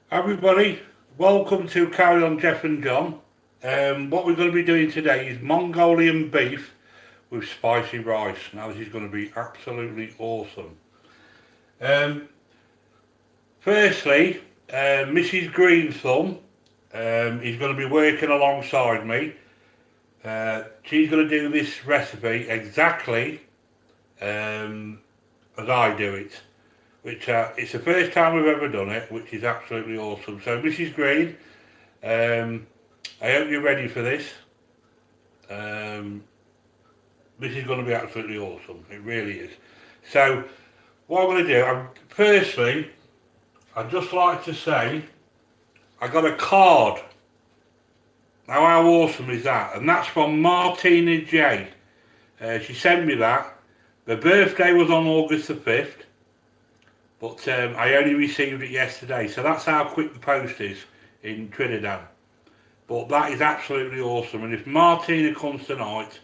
Everybody, welcome to Carry On Jeff and John. What we're going to be doing today is Mongolian beef with spicy rice. Now this is going to be absolutely awesome. Firstly, Mrs. Green Thumb is going to be working alongside me. She's going to do this recipe exactly as I do it. Which it's the first time we've ever done it, which is absolutely awesome. So Mrs. Green, I hope you're ready for this. This is going to be absolutely awesome. It really is. So what I'm going to do, firstly, I'd just like to say I got a card. Now how awesome is that? And that's from Martina J. She sent me that. The birthday was on August the 5th. But I only received it yesterday, so that's how quick the post is in Trinidad. But that is absolutely awesome, and if Martina comes tonight,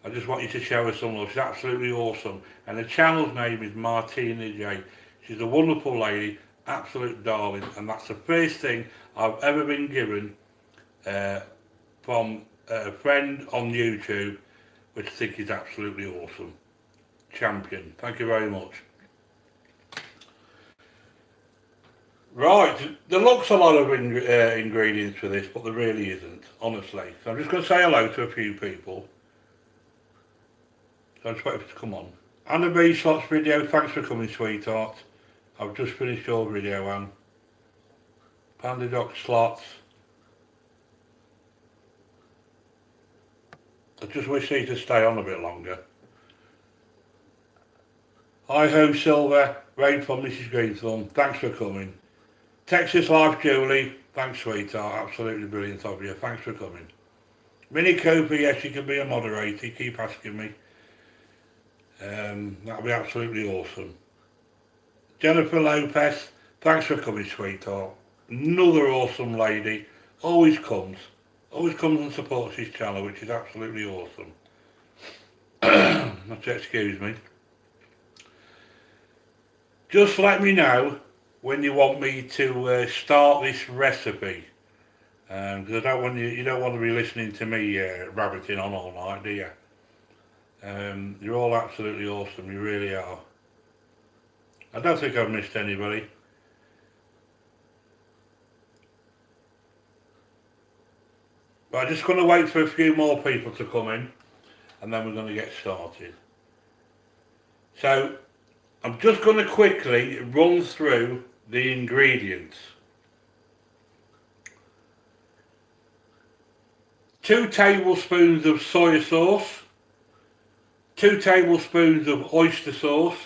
I just want you to show her some love. She's absolutely awesome, and the channel's name is Martina J. She's a wonderful lady, absolute darling, and that's the first thing I've ever been given from a friend on YouTube, which I think is absolutely awesome. Champion. Thank you very much. Right, there looks a lot of ingredients for this, but there really isn't, honestly. So I'm just going to say hello to a few people. So I'm just waiting for it to come on. Anna B Slots video, thanks for coming, sweetheart. I've just finished your video, Anne. Panda Doc Slots. I just wish you to stay on a bit longer. Hi Ho Silver, Rain from Mrs. Greenthorn, thanks for coming. Texas Life Julie, thanks sweetheart, absolutely brilliant of you, thanks for coming. Minnie Cooper, yes you can be a moderator, keep asking me. That'll be absolutely awesome. Jennifer Lopez, thanks for coming sweetheart. Another awesome lady, always comes and supports his channel, which is absolutely awesome. Excuse me. Just let me know when you want me to start this recipe, because I don't want you don't want to be listening to me rabbiting on all night, do you? You're all absolutely awesome, you really are. I don't think I've missed anybody. But I'm just going to wait for a few more people to come in, and then we're going to get started. So I'm just going to quickly run through the ingredients. 2 tablespoons of soy sauce, 2 tablespoons of oyster sauce,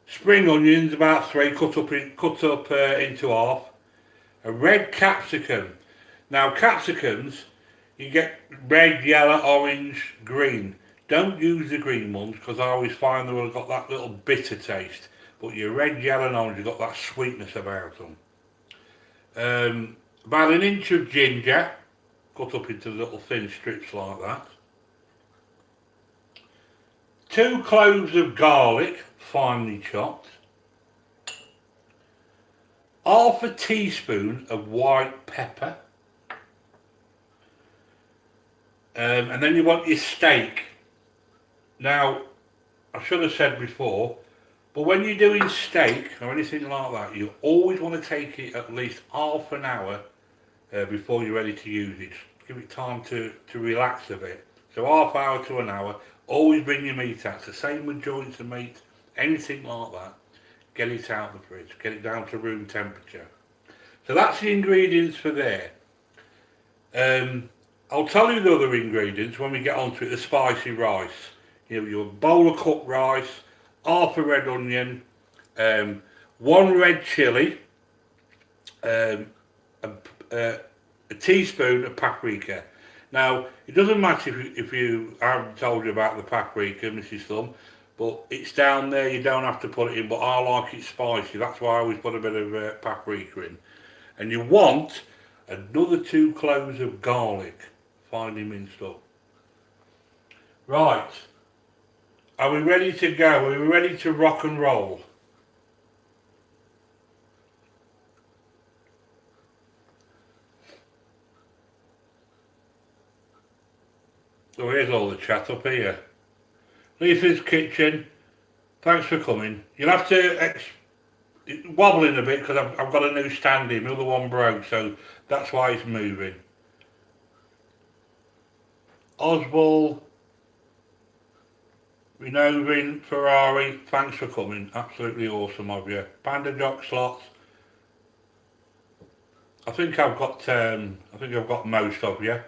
spring onions, about 3 cut up into half, a red capsicum. Now capsicums, you get red, yellow, orange, green. Don't use the green ones because I always find they've got that little bitter taste. But your red, yellow and orange have got that sweetness about them. About 1 inch of ginger, cut up into little thin strips like that. 2 cloves of garlic, finely chopped. half a teaspoon of white pepper. And then you want your steak. Now, I should have said before, but when you're doing steak or anything like that, you always want to take it at least half an hour before you're ready to use it. Just give it time to relax a bit. So half hour to an hour. Always bring your meat out. It's the same with joints of meat, anything like that. Get it out of the fridge. Get it down to room temperature. So that's the ingredients for there. I'll tell you the other ingredients when we get onto it. The spicy rice. You know, your bowl of cooked rice, half a red onion, one red chilli, a teaspoon of paprika. Now, it doesn't matter if you I haven't told you about the paprika, Mrs. Thumb, but it's down there, you don't have to put it in, but I like it spicy, that's why I always put a bit of paprika in. And you want another 2 cloves of garlic, finely minced up. Right, are we ready to go? Are we ready to rock and roll? So here's all the chat up here. Lisa's kitchen, thanks for coming. You'll have to wobbling a bit because I've got a new stand in, my other one broke, so that's why it's moving. Oswald, Renovin, Ferrari, thanks for coming. Absolutely awesome of you. Panda Jock Slots. I think I've got most of you.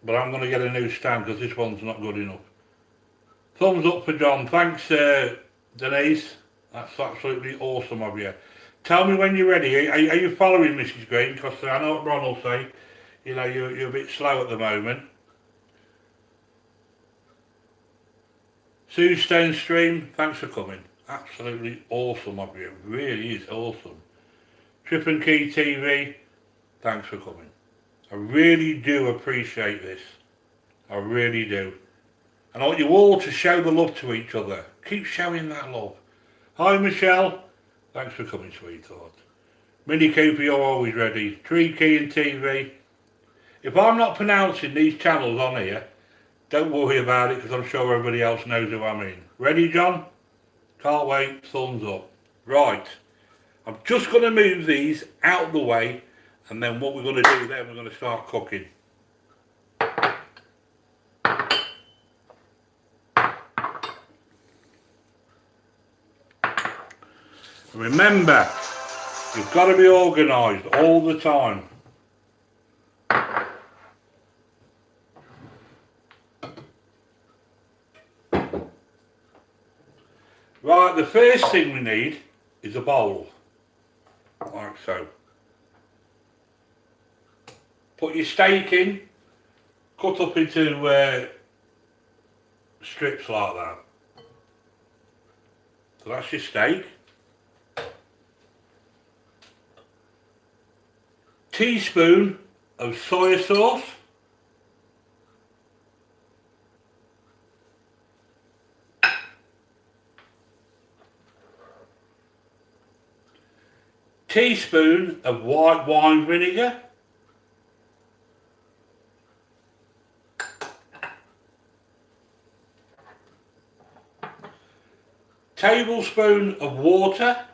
But I'm going to get a new stand because this one's not good enough. Thumbs up for John. Thanks, Denise. That's absolutely awesome of you. Tell me when you're ready. Are you following Mrs. Green? Because I know what Ron will say. You know, you're a bit slow at the moment. Sue Stone Stream, thanks for coming. Absolutely awesome of you. It really is awesome. Trip and Key TV, thanks for coming. I really do appreciate this. I really do. And I want you all to show the love to each other. Keep showing that love. Hi Michelle. Thanks for coming, sweetheart. Mini Cooper, you're always ready. Tree Key and TV. If I'm not pronouncing these channels on here, don't worry about it because I'm sure everybody else knows who I mean. Ready, John? Can't wait. Thumbs up. Right. I'm just going to move these out of the way, and then what we're going to do then, we're going to start cooking. Remember, you've got to be organised all the time. Right, the first thing we need is a bowl, like so. Put your steak in, cut up into strips like that. So that's your steak. Teaspoon of soy sauce. Teaspoon of white wine vinegar. Tablespoon of water.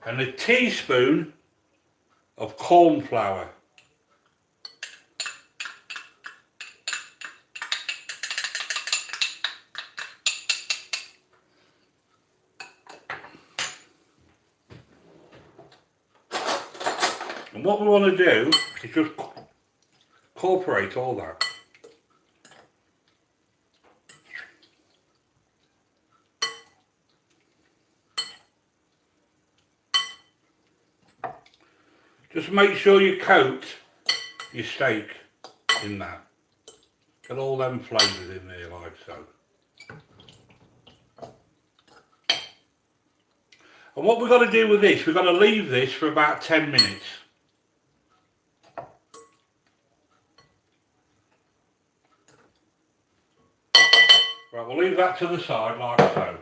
And a teaspoon of corn flour. And what we want to do is just incorporate all that. Just make sure you coat your steak in that. Get all them flavours in there like so. And what we've got to do with this, we've got to leave this for about 10 minutes. Right, we'll leave that to the side like so.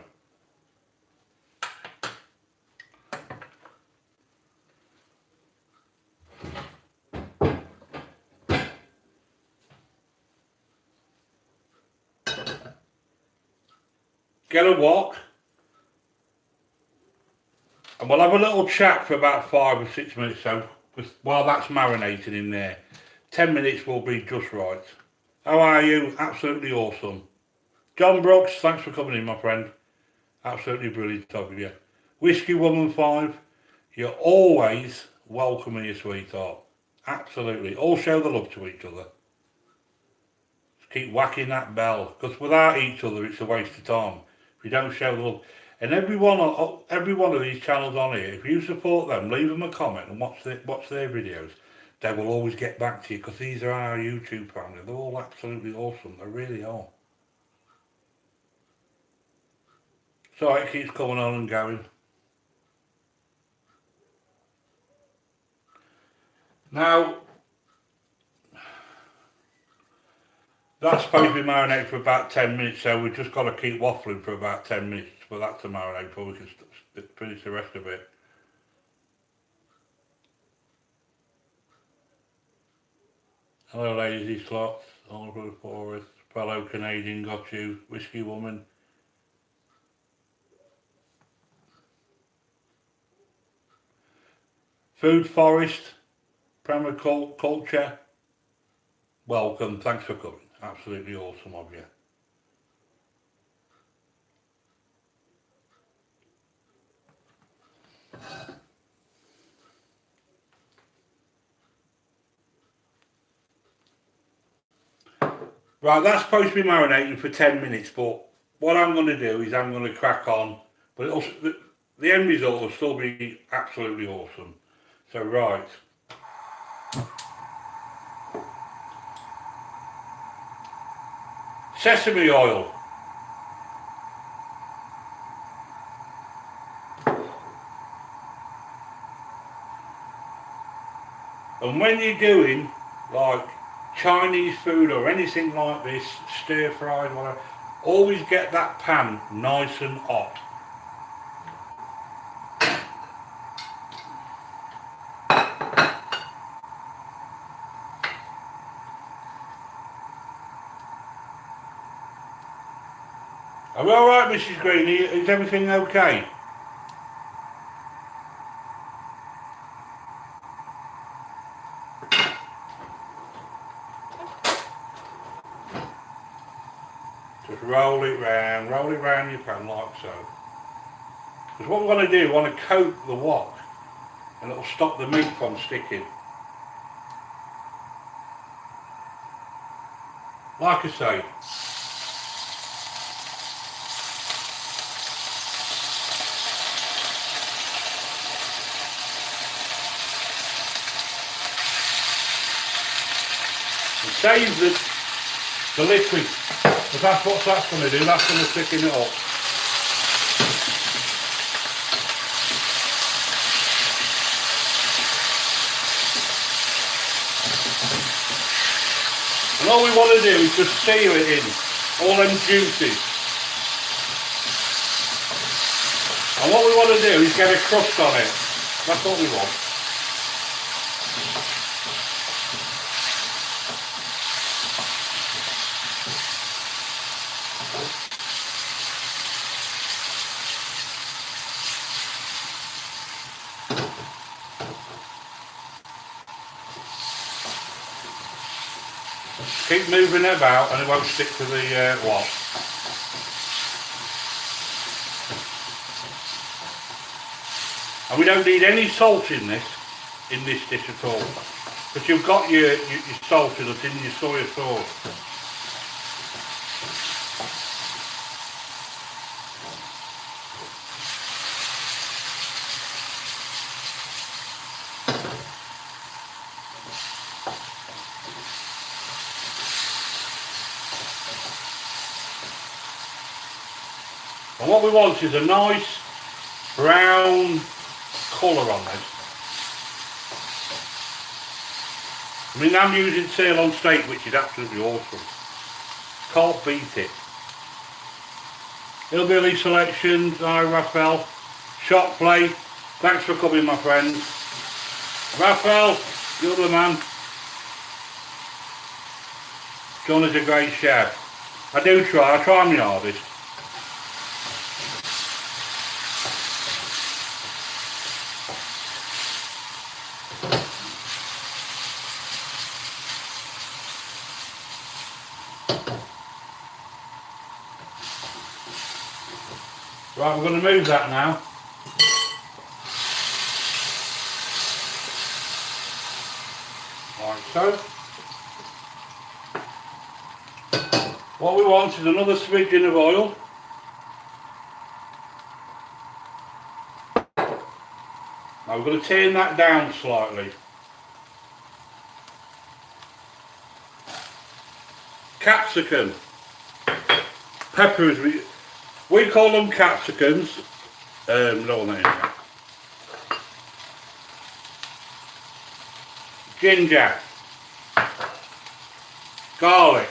Get a wok, and we'll have a little chat for about 5 or 6 minutes so while that's marinating in there. 10 minutes will be just right. How are you? Absolutely awesome. John Brooks, thanks for coming in, my friend. Absolutely brilliant of you. Whiskey Woman 5, you're always welcome here, sweetheart. Absolutely. All show the love to each other. Just keep whacking that bell, because without each other it's a waste of time. If you don't show the love. And every one of these channels on here, if you support them, leave them a comment and watch their videos. They will always get back to you, because these are our YouTube family. They're all absolutely awesome. They really are. So it keeps coming on and going. Now, that's supposed to be marinated for about 10 minutes, so we've just got to keep waffling for about 10 minutes for that to marinate before we can finish the rest of it. Hello Lazy Slots, Oliver Forest, fellow Canadian, got you, Whiskey Woman. Food Forest, Permaculture, welcome, thanks for coming, absolutely awesome of you. Right, that's supposed to be marinating for 10 minutes, but what I'm going to do is I'm going to crack on, but the end result will still be absolutely awesome. So right. Sesame oil. And when you're doing like Chinese food or anything like this, stir fried, whatever, always get that pan nice and hot. Are we alright, Mrs. Green? Is everything okay? Just roll it round your pan like so. Because what we want to do, we want to coat the wok and it'll stop the meat from sticking. Like I say, save the liquid, because that's what that's going to do, that's going to thicken it up. And all we want to do is just seal it in, all them juices. And what we want to do is get a crust on it, that's what we want. Keep moving it about and it won't stick to the wok. And we don't need any salt in this dish at all. But you've got your salt that's in your soy sauce. And what we want is a nice brown colour on this. I mean, I'm using sirloin steak, which is absolutely awesome. Can't beat it. Hillbilly Selections, hi Raphael. Shot play, thanks for coming my friends. Raphael, you're the man. John is a great chef. I try my hardest. Right, we're going to move that now. Like so. What we want is another smidgen of oil. Now we're going to turn that down slightly. Capsicum. Peppers, we call them capsicums. No, not ginger. Garlic.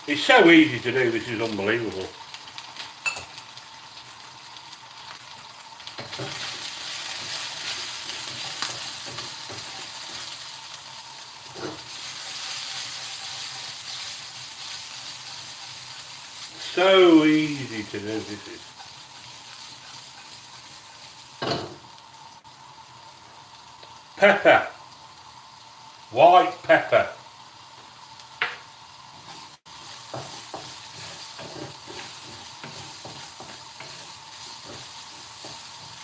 It's so easy to do, this is unbelievable. So easy to do, this is. Pepper. White pepper.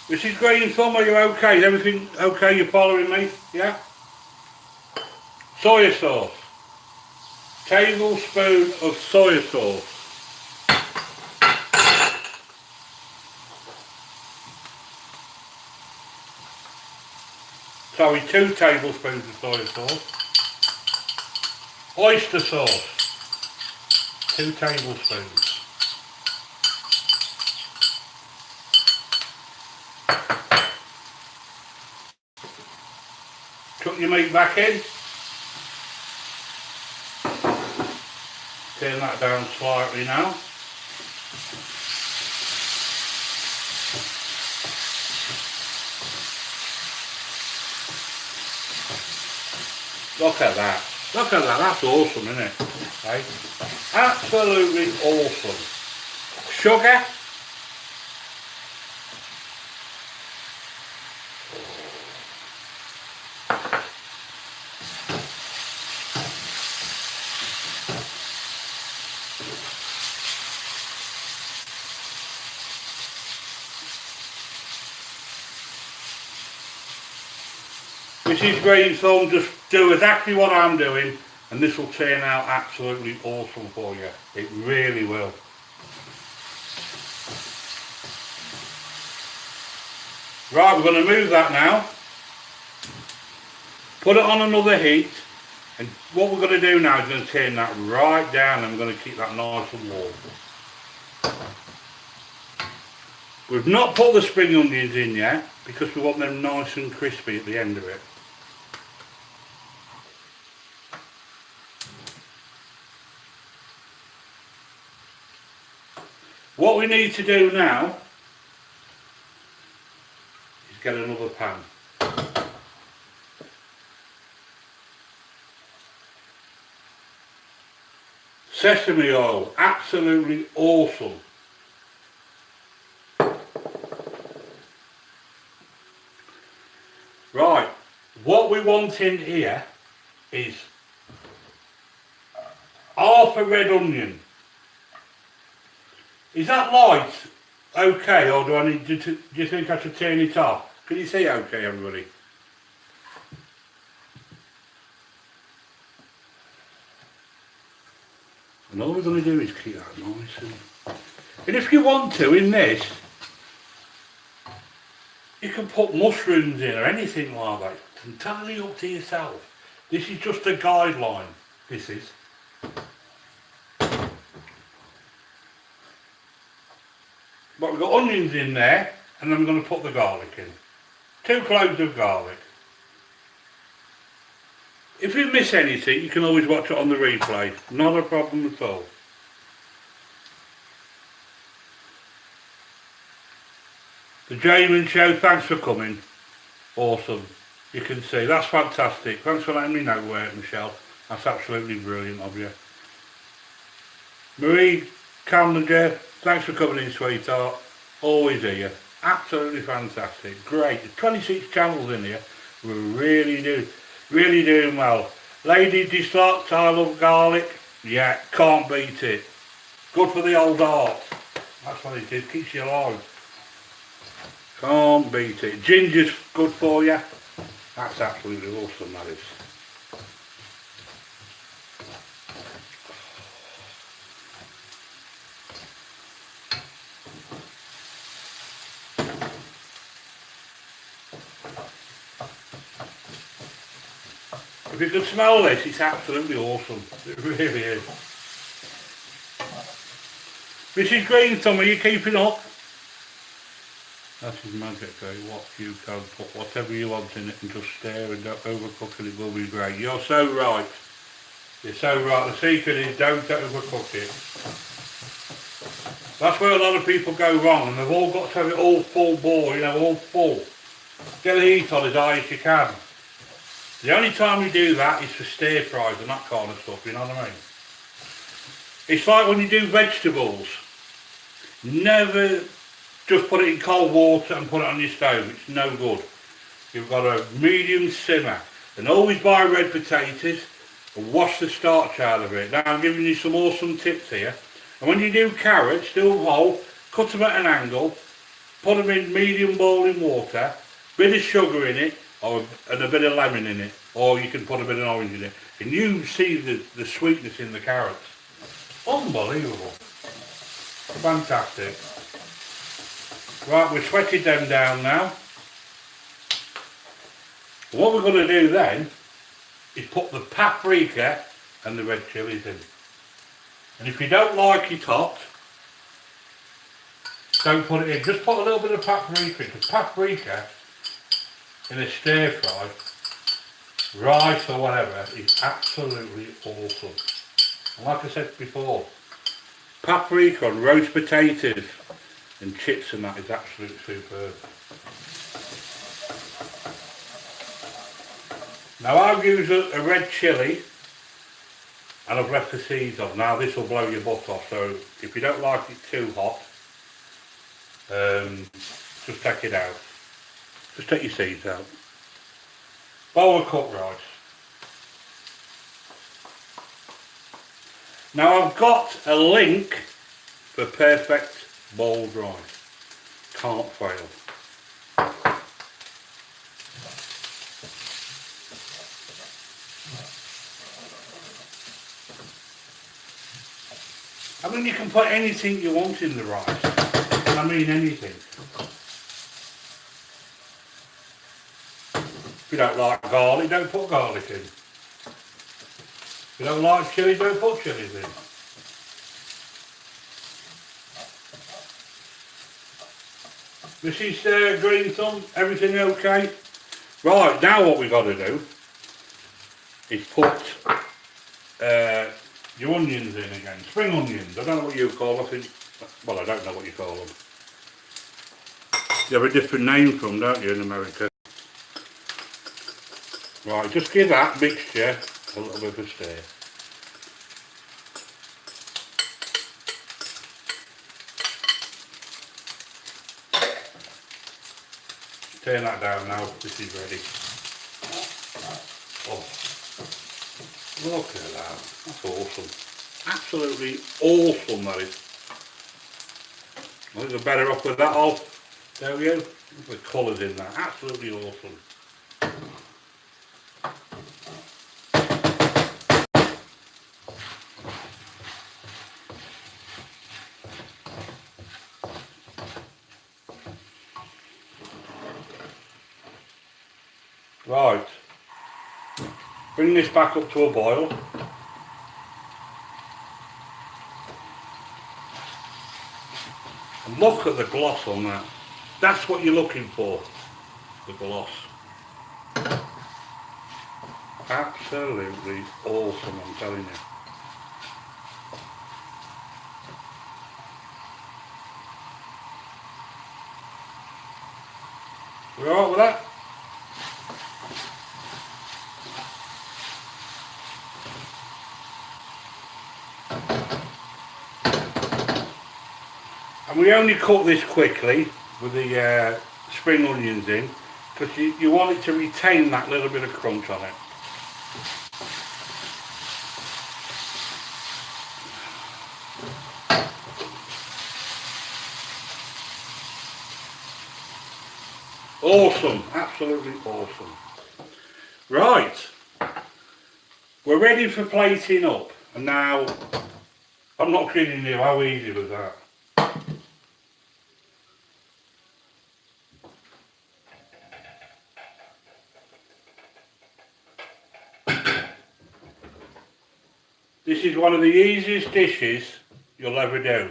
This is Green Thumb, are you okay? Is everything okay? You're following me? Yeah? Soya sauce. Tablespoon of soya sauce. Sorry, 2 tablespoons of soya sauce. Oyster sauce. 2 tablespoons. Chuck your meat back in. Turn that down slightly now. Look at that. Look at that. That's awesome, isn't it? Okay. Absolutely awesome. Sugar. This is Green Thumb, just do exactly what I'm doing and this will turn out absolutely awesome for you. It really will. Right, we're going to move that now. Put it on another heat, and what we're going to do now is going to turn that right down and we're going to keep that nice and warm. We've not put the spring onions in yet because we want them nice and crispy at the end of it. What we need to do now is get another pan. Sesame oil, absolutely awesome. Right, what we want in here is half a red onion. Is that light okay, or do I need to, do you think I should turn it off? Can you see okay, everybody? And all we're going to do is keep that nice and if you want to, in this, you can put mushrooms in or anything like that. It's entirely up to yourself. This is just a guideline, this is. But we've got onions in there, and then we're going to put the garlic in. 2 cloves of garlic. If you miss anything, you can always watch it on the replay. Not a problem at all. The Jamin Show, thanks for coming. Awesome. You can see, that's fantastic. Thanks for letting me know, Michelle. That's absolutely brilliant of you. Marie Callender, thanks for coming in, sweetheart. Always here. Absolutely fantastic. Great. There's 26 channels in here. We're really doing well. Lady Dislocked, I love garlic. Yeah, can't beat it. Good for the old heart. That's what it is. Keeps you alive. Can't beat it. Ginger's good for you. That's absolutely awesome, that is. If you can smell this, it's absolutely awesome. It really is. Mrs. Greenthumb, are you keeping up? That is magic, eh? What you can put whatever you want in it and just stir and don't overcook it, it will be great. You're so right. You're so right. The secret is don't overcook it. That's where a lot of people go wrong, and they've all got to have it all full bore, you know, all full. Get the heat on as high as you can. The only time you do that is for stir fries and that kind of stuff, you know what I mean? It's like when you do vegetables. Never just put it in cold water and put it on your stove. It's no good. You've got a medium simmer. And always buy red potatoes and wash the starch out of it. Now I'm giving you some awesome tips here. And when you do carrots, do them whole, cut them at an angle, put them in medium boiling water, bit of sugar in it, and a bit of lemon in it, or you can put a bit of orange in it, and you see the sweetness in the carrots. Unbelievable. Fantastic. Right, we've sweated them down now. What we're going to do then is put the paprika and the red chillies in. And if you don't like it hot, don't put it in. Just put a little bit of paprika, because paprika in a stir fry, rice or whatever, is absolutely awesome. And like I said before, paprika on roast potatoes and chips and that is absolutely superb. Now I've used a red chilli and I've left the seeds on. Now this will blow your butt off, so if you don't like it too hot, just take it out. Just take your seeds out. Bowl of cooked rice. Now I've got a link for perfect boiled rice. Can't fail. I mean, you can put anything you want in the rice. I mean anything. If you don't like garlic, don't put garlic in. If you don't like chilli, don't put chillies in. Mrs. Green Thumb, everything okay? Right, now what we've got to do is put your onions in again. Spring onions, I don't know what you call them. I think, well, I don't know what you call them. You have a different name for them, don't you, in America? Right, just give that mixture a little bit of a stir. Turn that down now, this is ready. Oh, look at that, that's awesome. Absolutely awesome, that is. I think we're better off with that all. There we go. The colours in that, absolutely awesome. Right, bring this back up to a boil. And look at the gloss on that. That's what you're looking for, the gloss. Absolutely awesome, I'm telling you. You alright with that? And we only cook this quickly with the spring onions in because you want it to retain that little bit of crunch on it. Awesome, absolutely awesome. Right, we're ready for plating up. And now, I'm not kidding you, how easy was that? This is one of the easiest dishes you'll ever do.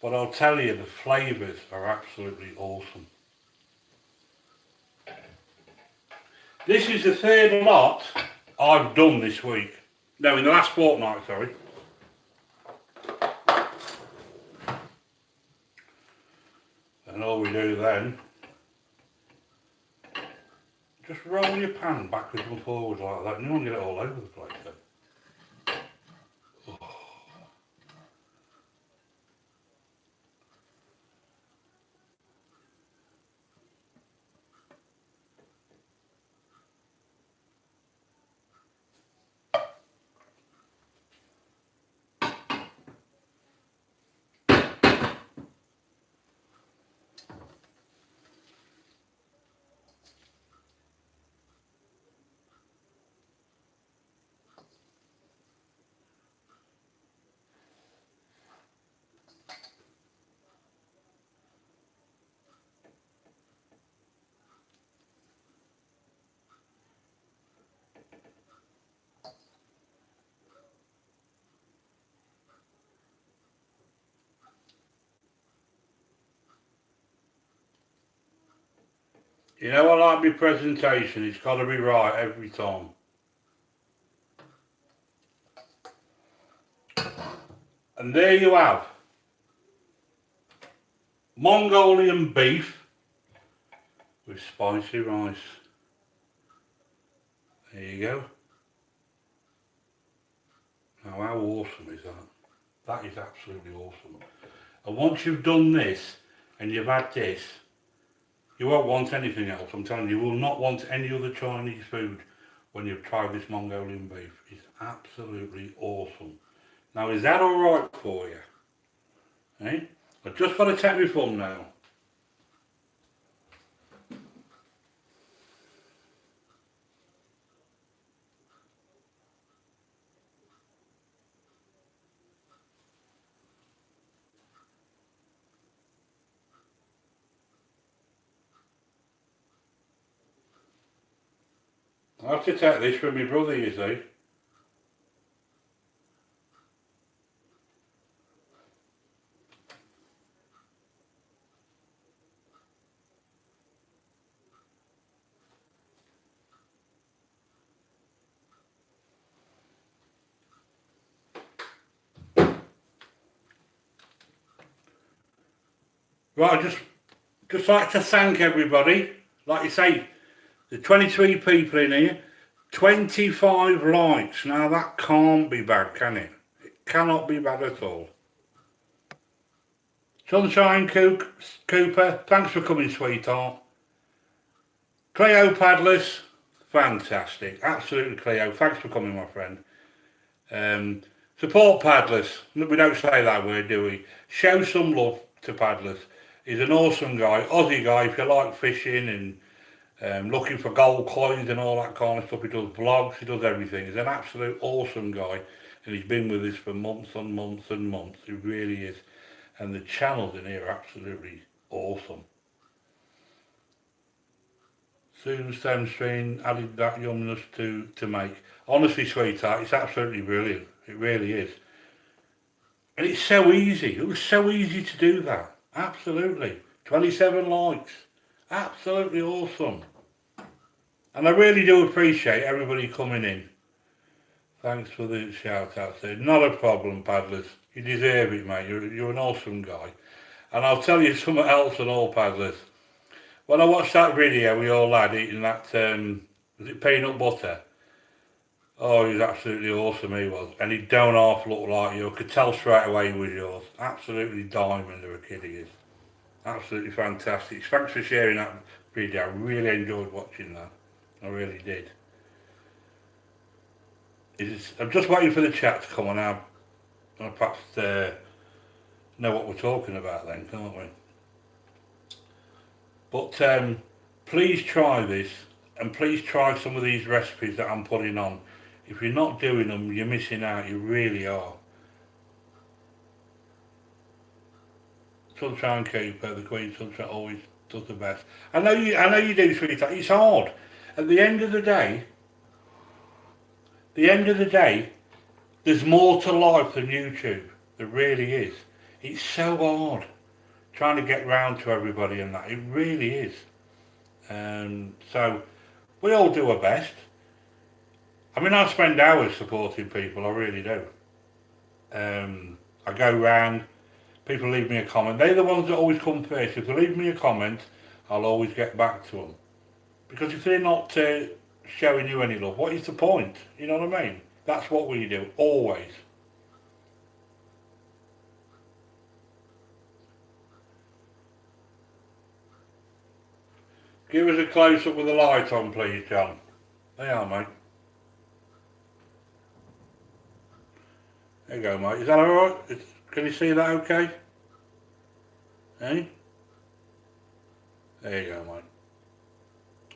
But I'll tell you, the flavours are absolutely awesome. This is the third lot I've done this week. No, in the last fortnight, sorry. And all we do then, just roll your pan backwards and forwards like that, and you won't get it all over the place then. You know, I like my presentation, it's got to be right every time. And there you have Mongolian beef with spicy rice. There you go. Now how awesome is that? That is absolutely awesome. And once you've done this and you've had this, you won't want anything else. I'm telling you, you will not want any other Chinese food when you've tried this Mongolian beef. It's absolutely awesome. Now is that alright for you? Eh? I've just got to take my thumbnail. I have to take this from my brother, you see. Right, I'd just like to thank everybody. Like you say, the 23 people in here, 25 likes. Now that can't be bad, can it? It cannot be bad at all. Sunshine Cooper, thanks for coming, sweetheart. Cleo Paddlers, fantastic. Absolutely, Cleo. Thanks for coming, my friend. Support Paddlers. We don't say that word, do we? Show some love to Paddlers. He's an awesome guy, Aussie guy. If you like fishing and looking for gold coins and all that kind of stuff, he does vlogs, he does everything. He's an absolute awesome guy, and he's been with us for months and months and months. He really is. And the channels in here are absolutely awesome. Susan Stemstream added that yumness to make. Honestly, sweetheart, it's absolutely brilliant. It really is. And it's so easy. It was so easy to do that. Absolutely. 27 likes. Absolutely awesome. And I really do appreciate everybody coming in. Thanks for the shout out there. Not a problem, Paddlers. You deserve it, mate. You're an awesome guy. And I'll tell you something else on all, Paddlers. When I watched that video, we all had eating that, was it peanut butter? Oh, he was absolutely awesome, he was. And he don't half look like you. I could tell straight away he was yours. Absolutely diamond of a kid he is. Absolutely fantastic. Thanks for sharing that video. I really enjoyed watching that. I really did. I'm just waiting for the chat to come on now. And perhaps know what we're talking about then, can't we? But please try this, and please try some of these recipes that I'm putting on. If you're not doing them, you're missing out. You really are. Sunshine Keeper, the Queen Sunshine, always does the best. I know you do, sweetheart. It's hard. At the end of the day, there's more to life than YouTube. There really is. It's so hard trying to get round to everybody and that. It really is. So we all do our best. I mean, I spend hours supporting people. I really do. I go round. People leave me a comment. They're the ones that always come first. If they leave me a comment, I'll always get back to them. Because if they're not showing you any love, what is the point? You know what I mean? That's what we do, always. Give us a close-up with the light on, please, John. There you are, mate. There you go, mate. Is that alright? Can you see that okay? Eh? There you go, mate.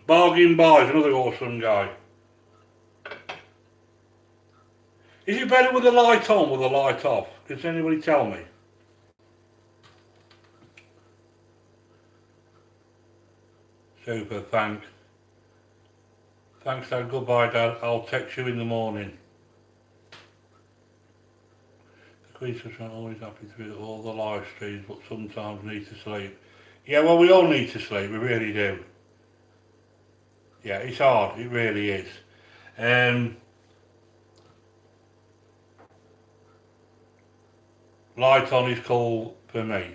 Bargain Buys, another awesome guy. Is it better with the light on or the light off? Can anybody tell me? Super, thanks. Thanks, Dad. Goodbye, Dad. I'll text you in the morning. The Queen's always happy to do all the live streams, but sometimes need to sleep. Yeah, well, we all need to sleep. We really do. Yeah, it's hard. It really is. Light on is cool for me.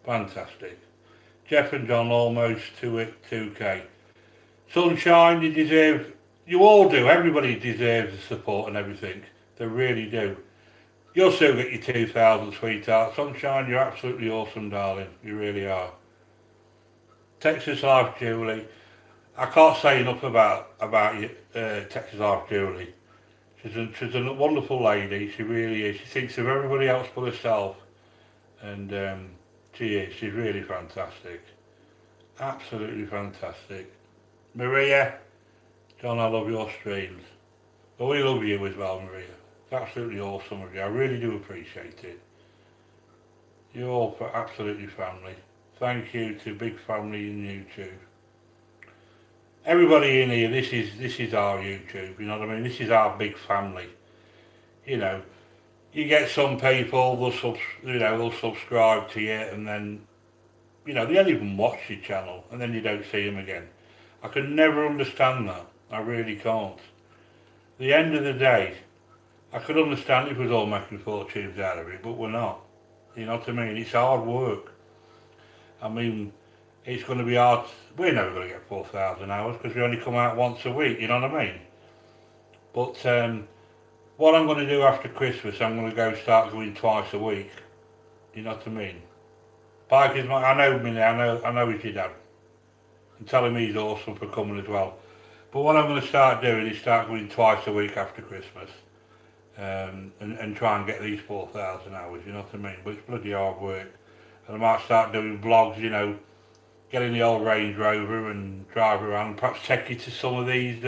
Fantastic. Jeff and John almost to it, 2K. Sunshine, you all do, everybody deserves the support and everything. They really do. You'll still get your 2,000, sweetheart. Sunshine, you're absolutely awesome, darling. You really are. Texas Life Julie. I can't say enough about you, Texas Life Julie. She's a wonderful lady, she really is. She thinks of everybody else but herself. And she is, she's really fantastic. Absolutely fantastic. Maria, John, I love your streams. But we love you as well, Maria. It's absolutely awesome of you. I really do appreciate it. You're all absolutely family. Thank you to Big Family in YouTube. Everybody in here, this is our YouTube, you know what I mean? This is our big family. You know, you get some people, they'll subscribe to you, and then, you know, they don't even watch your channel, and then you don't see them again. I can never understand that. I really can't. At the end of the day, I could understand if we was all making fortunes out of it, but we're not. You know what I mean? It's hard work. I mean, it's going to be hard. We're never going to get 4,000 hours because we only come out once a week, you know what I mean? But what I'm going to do after Christmas, I'm going to start going twice a week. You know what I mean? Pike is I know he's your dad. And tell him he's awesome for coming as well. But what I'm going to start doing is start going twice a week after Christmas. And try and get these 4,000 hours, you know what I mean? But it's bloody hard work. And I might start doing vlogs, you know, getting the old Range Rover and drive around, perhaps take you to some of these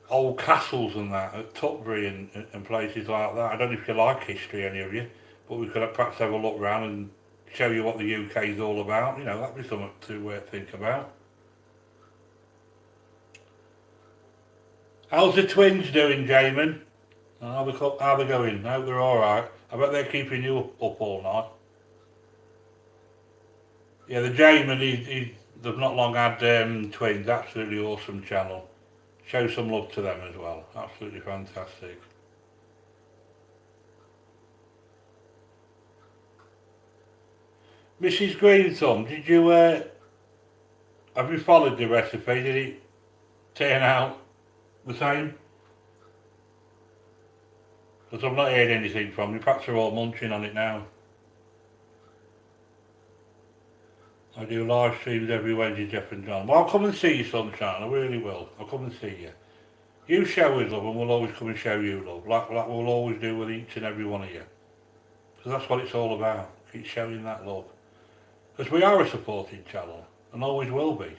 old castles and that, at Tutbury and places like that. I don't know if you like history, any of you, but we could perhaps have a look around and show you what the UK is all about. You know, that'd be something to think about. How's the twins doing, Jamin? How they going? I hope they're alright. I bet they're keeping you up all night. Yeah, the Jamin, they've not long had twins. Absolutely awesome channel. Show some love to them as well. Absolutely fantastic. Mrs. Green Thumb, did you, have you followed the recipe? Did it turn out the same? Because I've not heard anything from you. Perhaps they're all munching on it now. I do live streams every Wednesday, Jeff and John. Well, I'll come and see you, Sunshine. I really will. I'll come and see you. You show us love and we'll always come and show you love. Like we'll always do with each and every one of you. Because that's what it's all about. Keep showing that love. Because we are a supporting channel. And always will be.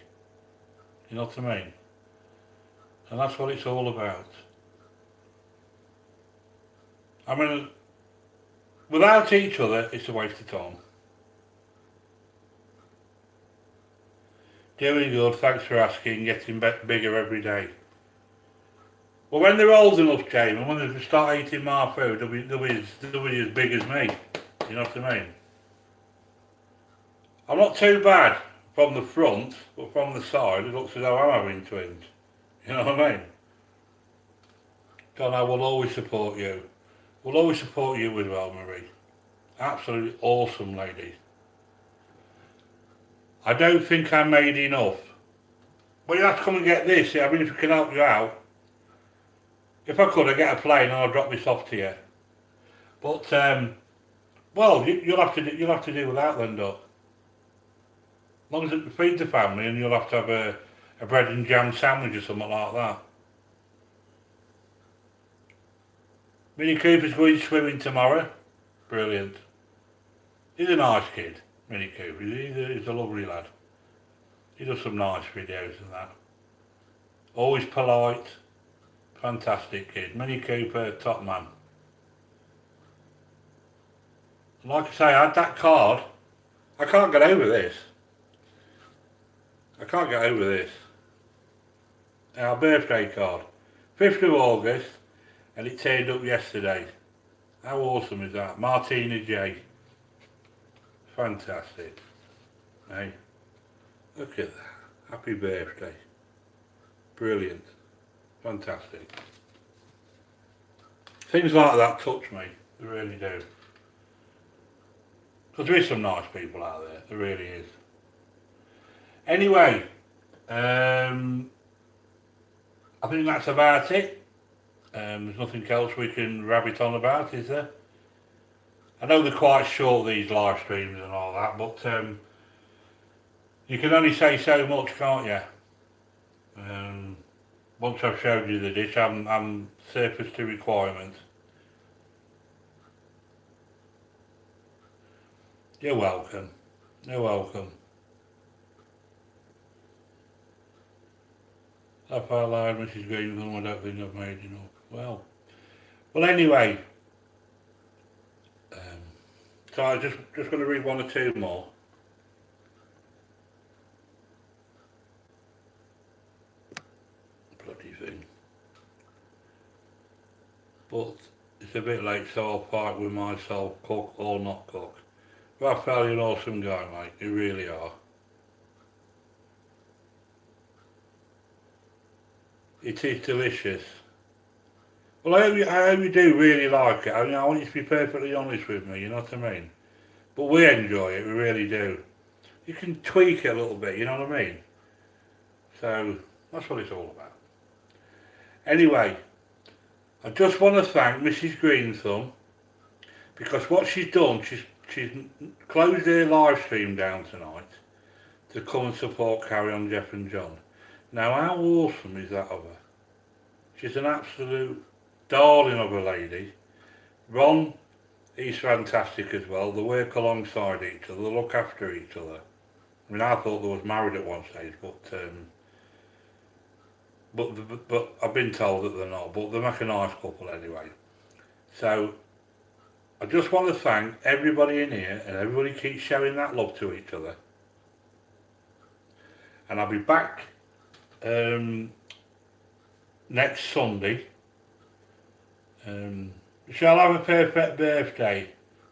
You know what I mean? And that's what it's all about. I mean, without each other, it's a waste of time. Doing good, thanks for asking, getting bigger every day. Well, when they're old enough, Jamie, when they start eating my food, they'll be as big as me. You know what I mean? I'm not too bad from the front, but from the side, it looks as though I'm having twins. You know what I mean? God, I will always support you. We'll always support you as well, Marie. Absolutely awesome lady. I don't think I made enough. Well, you have to come and get this. I mean, if we can help you out. If I could, I'd get a plane and I'll drop this off to you. But, well, you'll have to do without then, Doc. As long as it feeds the family, and you'll have to have a bread and jam sandwich or something like that. Minnie Cooper's going swimming tomorrow. Brilliant. He's a nice kid, Minnie Cooper. He's a lovely lad. He does some nice videos and that. Always polite. Fantastic kid. Minnie Cooper, top man. Like I say, I had that card. I can't get over this. I can't get over this. Our birthday card. 5th of August, and it turned up yesterday. How awesome is that? Martina J. Fantastic. Hey, look at that. Happy birthday. Brilliant. Fantastic. Things like that touch me. They really do. Because there is some nice people out there. There really is. Anyway, I think that's about it. There's nothing else we can rabbit on about, is there? I know they're quite short, these live streams and all that, but you can only say so much, can't you? Once I've showed you the dish, I'm surface to requirements. You're welcome. You're welcome. I felt like Mrs. Greentham, I don't think I've made enough. Well anyway, so I'm just going to read one or two more. Bloody thing. But it's a bit late, so I'll fight with myself, cook or not cook. Raphael, you're an awesome guy, mate. You really are. It is delicious. Well, I hope you do really like it. I mean, I want you to be perfectly honest with me, you know what I mean? But we enjoy it, we really do. You can tweak it a little bit, you know what I mean? So, that's what it's all about. Anyway, I just want to thank Mrs. Greenthumb, because what she's done, she's closed her live stream down tonight to come and support Carry On Jeff and John. Now, how awesome is that of her? She's an absolute darling of a lady. Ron, he's fantastic as well. They work alongside each other, they look after each other. I mean, I thought they was married at one stage, but I've been told that they're not, but they make a nice couple anyway. So, I just want to thank everybody in here, and everybody keeps showing that love to each other. And I'll be back next Sunday. Shall I have a perfect birthday?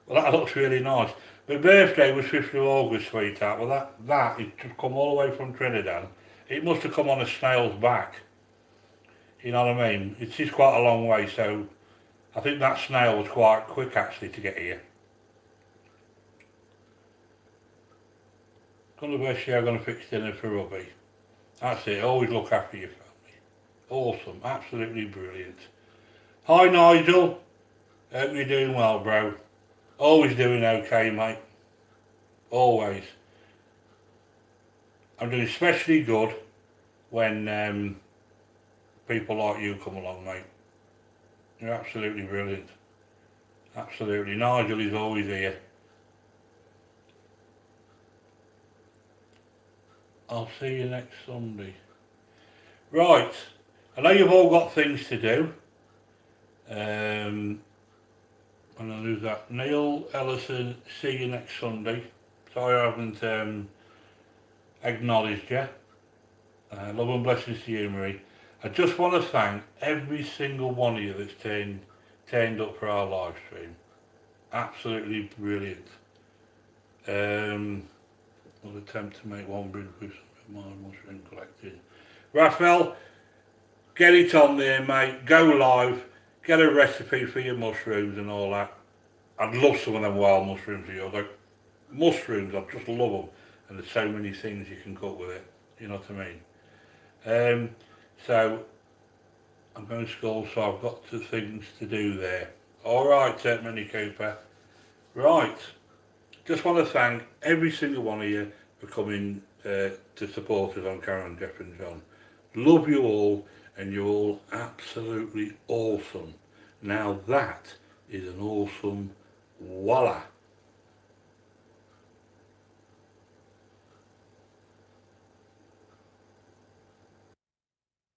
Well, that looks really nice. My birthday was 5th of August, sweetheart. Well, that it should come all the way from Trinidad. It must have come on a snail's back. You know what I mean? It's just quite a long way, so I think that snail was quite quick actually to get here. Come to bed, I'm going to fix dinner for Robbie. That's it, always look after your family. Awesome, absolutely brilliant. Hi Nigel, hope you're doing well, bro. Always doing okay, mate. Always. I'm doing especially good when people like you come along, mate. You're absolutely brilliant. Absolutely. Nigel is always here. I'll see you next Sunday. Right. I know you've all got things to do. And I lose that. Neil Ellison, see you next Sunday. Sorry I haven't acknowledged you. Love and blessings to you, Marie. I just want to thank every single one of you that's turned up for our live stream. Absolutely brilliant. I'll attempt to make one brew with some of my mushroom collecting. Raphael, get it on there, mate. Go live. Get a recipe for your mushrooms and all that. I'd love some of them wild mushrooms of yours. Like mushrooms, I just love them. And there's so many things you can cook with it. You know what I mean? So I'm going to school, so I've got things to do there. Alright, Mini Cooper. Right. Just want to thank every single one of you for coming to support us on Karen, Jeff and John. Love you all, and you're all absolutely awesome. Now that is an awesome voila.